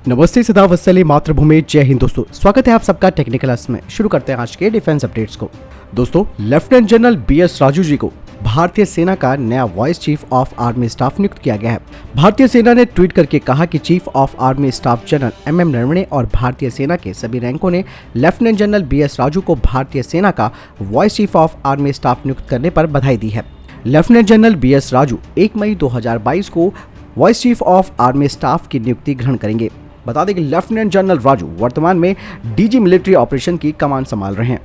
नमस्ते, सदा वत्सले मातृभूमि, जय हिंद। दोस्तों स्वागत है आप सबका टेक्निकल क्लास में। शुरू करते हैं आज के डिफेंस अपडेट्स को। दोस्तों lieutenant general BS Raju ji को भारतीय सेना का नया vice chief of army staff नियुक्त किया गया है। भारतीय सेना ने ट्वीट करके कहा कि chief of army staff general MM Naravane और भारतीय सेना के सभी रैंकों ने लेफ्टिनेंट जनरल BS राजू को भारतीय सेना का vice chief of army staff नियुक्त करने पर बधाई दी है। लेफ्टिनेंट जनरल BS राजू 1 मई 2022 को vice chief of army staff की नियुक्ति ग्रहण करेंगे। बता दें कि लेफ्टिनेंट जनरल राजू वर्तमान में DG मिलिट्री ऑपरेशन की कमान संभाल रहे हैं।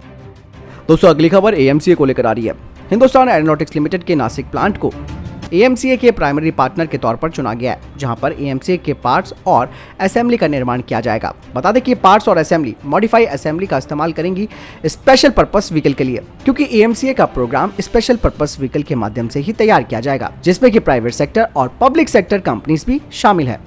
दोस्तों अगली खबर AMCA को लेकर आ रही है। हिंदुस्तान एरोनॉटिक्स लिमिटेड के नासिक प्लांट को AMCA के प्राइमरी पार्टनर के तौर पर चुना गया है, जहां पर AMCA के पार्ट्स और असेंबली का निर्माण किया जाएगा। बता दें कि पार्ट्स और असेंबली मॉडिफाई असेंबली का इस्तेमाल करेंगी स्पेशल पर्पस व्हीकल के लिए, क्योंकि AMCA का प्रोग्राम स्पेशल पर्पस व्हीकल के माध्यम से ही तैयार किया जाएगा, जिसमें कि प्राइवेट सेक्टर और पब्लिक सेक्टर कंपनीज भी शामिल है।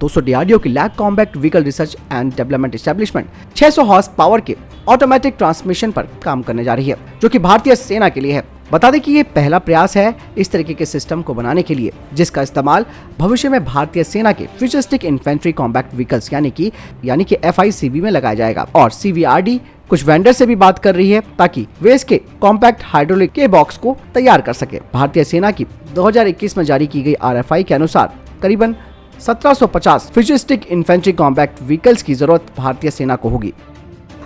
दोस्तों DRDO की lag combat vehicle research and development establishment 600 horse power के ऑटोमेटिक ट्रांसमिशन पर काम करने जा रही है, जो कि भारतीय सेना के लिए है। बता दें कि ये पहला प्रयास है इस तरीके के सिस्टम को बनाने के लिए, जिसका इस्तेमाल भविष्य में भारतीय सेना के फ्यूचरिस्टिक इन्फेंट्री कॉम्बैट व्हीकल्स यानी कि FICV में लगाया जाएगा। और CVRD कुछ वेंडर से भी बात कर रही है ताकि वे इसके कॉम्पैक्ट हाइड्रोलिक के बॉक्स को तैयार कर सके। भारतीय सेना की 2021 में जारी की गई RFI के अनुसार करीबन 1750 फ्यूचरिस्टिक इन्फेंट्री कॉम्बैक्ट व्हीकल्स की जरूरत भारतीय सेना को होगी।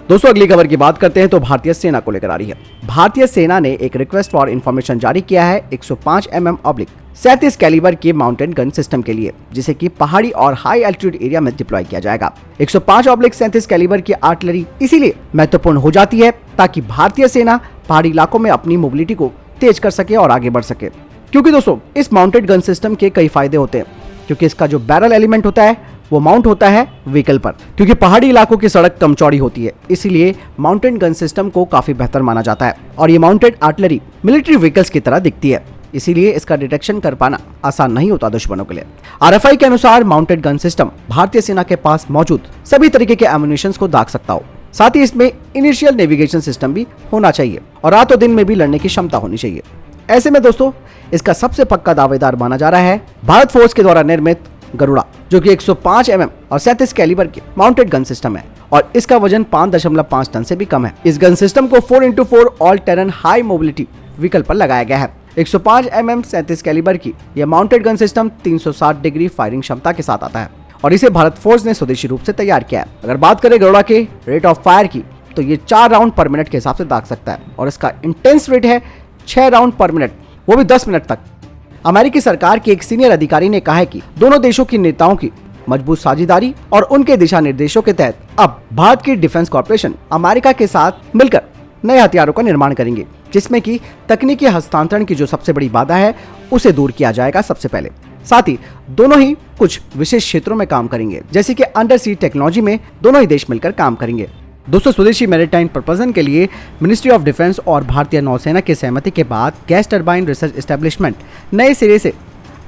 दोस्तों अगली खबर की बात करते हैं तो भारतीय सेना को लेकर आ रही है। भारतीय सेना ने एक रिक्वेस्ट फॉर इंफॉर्मेशन जारी किया है 105 mm/37 कैलिबर के माउंटेन गन सिस्टम के लिए, जिसे कि पहाड़ी और हाई एल्टीट्यूड एरिया में डिप्लॉय किया जाएगा। 105/37 कैलिबर की आर्टिलरी इसीलिए महत्वपूर्ण हो जाती है ताकि भारतीय सेना पहाड़ी इलाकों में अपनी मोबिलिटी को तेज कर सके और आगे बढ़ सके। क्योंकि दोस्तों इस माउंटेड गन सिस्टम के कई फायदे होते हैं, क्योंकि इसका जो बैरल एलिमेंट होता है वो माउंट होता है व्हीकल पर। क्योंकि पहाड़ी इलाकों की सड़क कम चौड़ी होती है, इसीलिए माउंटेड गन सिस्टम को काफी बेहतर माना जाता है। और ये माउंटेड आर्टिलरी मिलिट्री व्हीकल्स की तरह दिखती है, इसीलिए इसका डिटेक्शन कर पाना आसान नहीं होता दुश्मनों के लिए। RFI के अनुसार माउंटेड गन सिस्टम भारतीय सेना के पास मौजूद सभी तरीके के एम्यूनिशन को दाग सकता हो। साथ ही इसमें इनिशियल नेविगेशन सिस्टम भी होना चाहिए और रातों दिन में भी लड़ने की क्षमता होनी चाहिए। ऐसे में दोस्तों इसका सबसे पक्का दावेदार माना जा रहा है भारत फोर्स के द्वारा निर्मित गरुड़ा, जो कि 105 mm और 37 कैलिबर के माउंटेड गन सिस्टम है और इसका वजन 5.5 टन से भी कम है। इस गन सिस्टम को 4x4 all terrain high mobility vehicle पर लगाया गया है। 105 mm 37 कैलिबर की यह mounted gun system 360 degree firing क्षमता के साथ आता है और इसे भारत फोर्स ने स्वदेशी रूप से तैयार किया है। अगर बात करें गरुड़ा के रेट ऑफ फायर की, तो ये 4 राउंड पर मिनट के हिसाब से दाग सकता है और इसका इंटेंस रेट है 6 राउंड पर मिनट, वो भी 10 मिनट तक। अमेरिकी सरकार के एक सीनियर अधिकारी ने कहा है कि दोनों देशों की नेताओं की मजबूत साझेदारी और उनके दिशा निर्देशों के तहत अब भारत की डिफेंस कॉर्पोरेशन अमेरिका के साथ मिलकर नए हथियारों का निर्माण करेंगे, जिसमें कि तकनीकी हस्तांतरण की जो सबसे बड़ी बाधा है उसे दूर किया जाएगा सबसे पहले। साथ ही दोनों ही कुछ विशेष क्षेत्रों में काम करेंगे, जैसे कि अंडर सी टेक्नोलॉजी में दोनों ही देश मिलकर काम करेंगे। दोस्तों स्वदेशी मैरीटाइम प्रपोजल के लिए मिनिस्ट्री ऑफ डिफेंस और भारतीय नौसेना की सहमति के बाद गैस टरबाइन रिसर्च एस्टेब्लिशमेंट नए सिरे से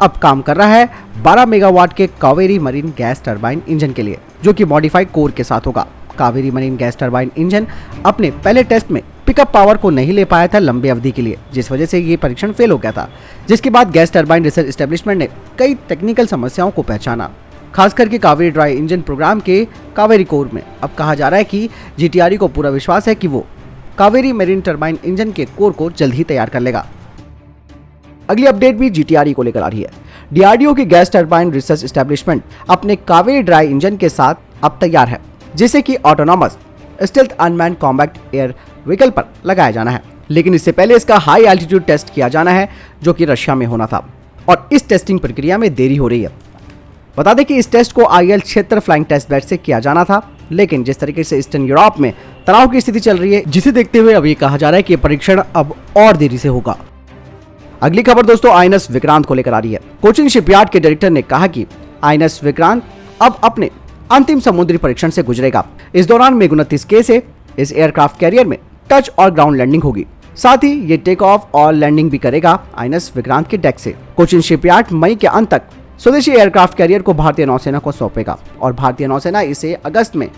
अब काम कर रहा है 12 मेगावाट के Kaveri marine gas turbine engine के लिए, जो कि मॉडिफाइड कोर के साथ होगा। Kaveri marine gas turbine engine अपने पहले टेस्ट में पिकअप पावर को नहीं ले पाया था लंबी अवधि के लिए, जिस वजह से ये परीक्षण फेल हो गया था, जिसके बाद गैस टरबाइन रिसर्च एस्टेब्लिशमेंट ने कई टेक्निकल समस्याओं को पहचाना। खास करके कावेरी ड्राई इंजन प्रोग्राम के कावेरी कोर में अब कहा जा रहा है कि GTRE को पूरा विश्वास है कि वो कावेरी मेरीन टरबाइन इंजन के कोर को जल्द ही तैयार कर लेगा। अगली अपडेट भी GTRE को लेकर आ रही है। DRDO की गैस टरबाइन रिसर्च एस्टेब्लिशमेंट अपने कावेरी ड्राई इंजन के साथ अब तैयार है, जिसे कि autonomous stealth unmanned combat air vehicle पर लगाया जाना है। लेकिन इससे पहले इसका हाई एल्टीट्यूड टेस्ट किया जाना है, जो कि रशिया में होना था और इस टेस्टिंग प्रक्रिया में देरी हो रही है। बता दें कि इस टेस्ट को IL क्षेत्र फ्लाइंग टेस्ट बेड से किया जाना था, लेकिन जिस तरीके से ईस्टर्न यूरोप में तनाव की स्थिति चल रही है, जिसे देखते हुए अब ये कहा जा रहा है कि परीक्षण अब और देरी से होगा। अगली खबर दोस्तों INS विक्रांत को लेकर आ रही है। कोचिन शिपयार्ड के डायरेक्टर ने कहा कि INS विक्रांत अब अपने अंतिम समुद्री परीक्षण से गुजरेगा। इस दौरान MiG-29K से इस एयरक्राफ्ट कैरियर में टच और ग्राउंड लैंडिंग होगी। साथ ही ये टेक ऑफ और लैंडिंग भी करेगा INS विक्रांत के डेक से। कोचिन शिपयार्ड मई के अंत तक स्वदेशी एयरक्राफ्ट कैरियर को भारतीय नौसेना को सौंपेगा और भारतीय नौसेना इसे अगस्त में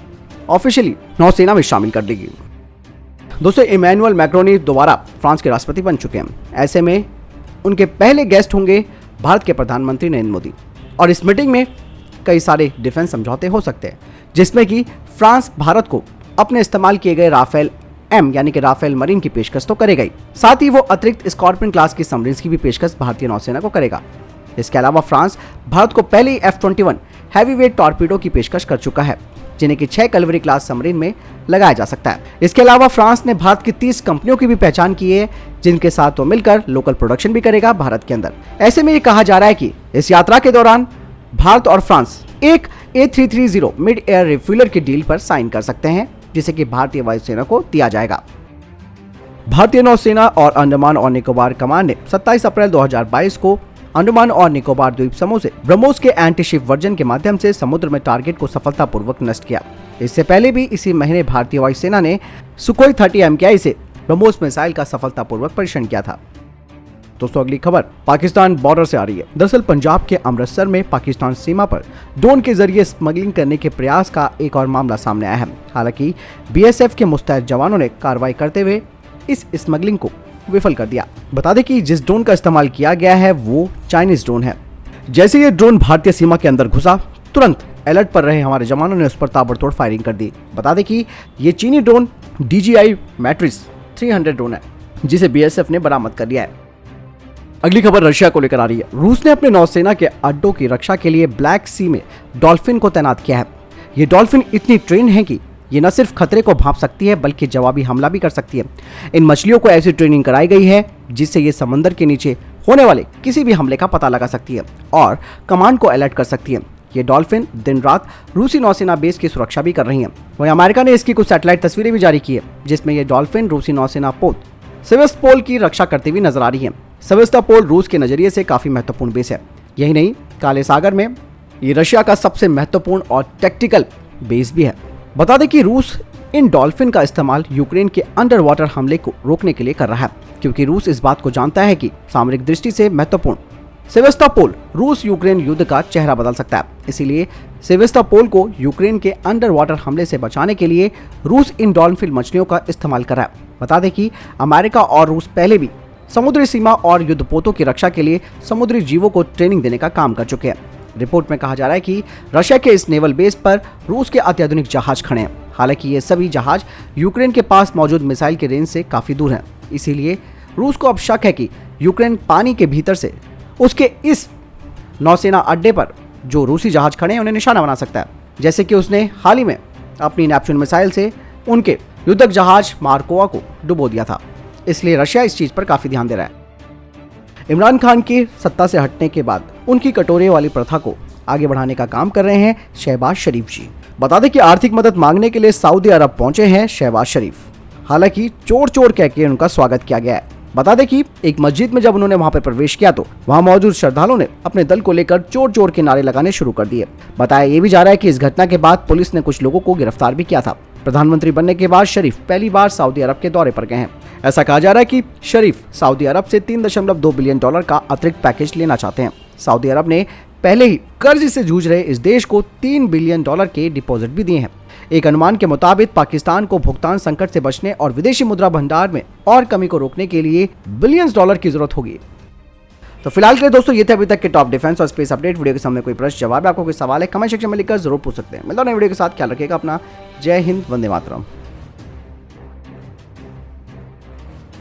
ऑफिशियली नौसेना में शामिल कर देगी। दोस्तों इमैनुअल मैक्रोनी दोबारा फ्रांस के राष्ट्रपति बन चुके हैं। ऐसे में उनके पहले गेस्ट होंगे भारत के प्रधानमंत्री नरेंद्र मोदी और इस मीटिंग में कई सारे डिफेंस समझौते हो सकते हैं, जिसमें कि फ्रांस भारत को अपने इस्तेमाल किए गए राफेल एम यानी कि राफेल मरीन की पेशकश तो करेगा ही, साथ ही वो अतिरिक्त स्कॉर्पियन क्लास की सबमरीन्स की भी पेशकश भारतीय नौसेना को करेगा। इसके अलावा फ्रांस भारत को पहले ही F-21 हैवीवेट टॉर्पीडो की पेशकश कर चुका है, जिन्हें कि 6 कलवरी क्लास सबमरीन में लगाया जा सकता है। इसके अलावा फ्रांस ने भारत की 30 कंपनियों की भी पहचान की है, जिनके साथ वो मिलकर लोकल प्रोडक्शन भी करेगा भारत के अंदर। ऐसे में ये कहा जा रहा है कि इस यात्रा के दौरान भारत और फ्रांस एक A330 मिड एयर रिफ्यूलर की डील पर साइन कर सकते हैं, जिसे कि भारतीय वायुसेना को दिया जाएगा। भारतीय नौसेना और अंडमान और निकोबार कमान ने 27 अप्रैल 2022 को अंडमान और निकोबार द्वीप समूह से ब्रह्मोस के एंटी शिप वर्जन के माध्यम से समुद्र में टारगेट को सफलतापूर्वक नष्ट किया। इससे पहले भी इसी महीने भारतीय वायुसेना ने सुखोई 30 MKI से ब्रह्मोस मिसाइल का सफलतापूर्वक परीक्षण किया था। दोस्तों अगली खबर पाकिस्तान बॉर्डर से आ रही है। दरअसल पंजाब के अमृतसर में पाकिस्तान सीमा पर ड्रोन के जरिए स्मगलिंग करने के प्रयास का एक और मामला सामने आया है। हालांकि BSF के मुस्तैद जवानों ने कार्रवाई करते हुए इस स्मगलिंग को विफल कर दिया। बता दें कि जिस ड्रोन का इस्तेमाल किया गया है वो चाइनीज ड्रोन है। जैसे ये ड्रोन भारतीय सीमा के अंदर घुसा, तुरंत अलर्ट पर रहे हमारे जवानों ने उस पर ताबड़तोड़ फायरिंग कर दी। बता दें कि ये चीनी ड्रोन DJI Matrix 300 ड्रोन है, जिसे BSF ने बरामद कर लिया है। अगली खबर रशिया को लेकर आ रही है। रूस ने अपने नौसेना के अड्डों की रक्षा के लिए ब्लैक सी में डॉल्फिन को तैनात किया है। ये डॉल्फिन इतनी ट्रेन है कि ये न सिर्फ खतरे को भांप सकती है बल्कि जवाबी हमला भी कर सकती है। इन मछलियों को ऐसी ट्रेनिंग कराई गई है जिससे ये समंदर के नीचे होने वाले किसी भी हमले का पता लगा सकती है और कमांड को अलर्ट कर सकती है। ये डॉल्फिन दिन रात रूसी नौसेना बेस की सुरक्षा भी कर रही है। वहीं अमेरिका ने इसकी कुछ सैटेलाइट तस्वीरें भी जारी की है, जिसमें ये डॉल्फिन रूसी नौसेना पोत सेवास्तोपोल की रक्षा करती हुई नजर आ रही है। सेवास्तोपोल रूस के नजरिए से काफी महत्वपूर्ण बेस है। यही नहीं, काले सागर में ये रशिया का सबसे महत्वपूर्ण और टैक्टिकल बेस भी है। बता दें कि रूस इन डॉल्फिन का इस्तेमाल यूक्रेन के अंडर वाटर हमले को रोकने के लिए कर रहा है, क्योंकि रूस इस बात को जानता है कि सामरिक दृष्टि से महत्वपूर्ण सेवास्तोपोल रूस यूक्रेन युद्ध का चेहरा बदल सकता है। इसीलिए सेवास्तोपोल को यूक्रेन के अंडर वाटर हमले से बचाने के लिए रूस इन डॉल्फिन मछलियों का इस्तेमाल कर रहा है। बता दें कि अमेरिका और रूस पहले भी समुद्री सीमा और युद्धपोतों की रक्षा के लिए समुद्री जीवों को ट्रेनिंग देने का काम कर चुके हैं। रिपोर्ट में कहा जा रहा है कि रशिया के इस नेवल बेस पर रूस के अत्याधुनिक जहाज खड़े हैं। हालांकि ये सभी जहाज यूक्रेन के पास मौजूद मिसाइल के रेंज से काफी दूर हैं। इसीलिए रूस को अब शक है कि यूक्रेन पानी के भीतर से उसके इस नौसेना अड्डे पर जो रूसी जहाज खड़े हैं उन्हें निशाना बना सकता है, जैसे कि उसने हाल ही में अपनी नेपच्यून मिसाइल से उनके युद्धक जहाज मार्कोवा को डुबो दिया था। इसलिए रशिया इस चीज पर काफी ध्यान दे रहा है। इमरान खान के सत्ता से हटने के बाद उनकी कटोरे वाली प्रथा को आगे बढ़ाने का काम कर रहे हैं शहबाज शरीफ जी। बता दें कि आर्थिक मदद मांगने के लिए सऊदी अरब पहुंचे हैं शहबाज शरीफ। हालांकि चोर चोर कह के उनका स्वागत किया गया है। बता दें कि एक मस्जिद में जब उन्होंने वहां पर प्रवेश किया तो वहां मौजूद श्रद्धालुओं ने अपने दल को लेकर चोर चोर के नारे लगाने शुरू कर दिए। बताया ये भी जा रहा है कि इस घटना के बाद पुलिस ने कुछ लोगों को गिरफ्तार भी किया था। प्रधानमंत्री बनने के बाद शरीफ पहली बार सऊदी अरब के दौरे पर गए हैं। ऐसा कहा जा रहा है कि शरीफ सऊदी अरब से $3.2 बिलियन का अतिरिक्त पैकेज लेना चाहते हैं। सऊदी अरब ने पहले ही कर्ज से जूझ रहे इस देश को $3 बिलियन के डिपॉजिट भी दिए हैं। एक अनुमान के मुताबिक पाकिस्तान को भुगतान संकट से बचने और विदेशी मुद्रा भंडार में और कमी को रोकने के लिए बिलियंस डॉलर की जरूरत होगी। तो फिलहाल के लिए दोस्तों ये थे अभी तक के टॉप डिफेंस और स्पेस अपडेट। वीडियो के सामने कोई प्रश्न जवाब आपको कोई सवाल है कमेंट सेक्शन में लिखकर जरूर पूछ सकते हैं। मिलता हूं नए वीडियो के साथ, ख्याल रखिएगा अपना। जय हिंद, वंदे मातरम।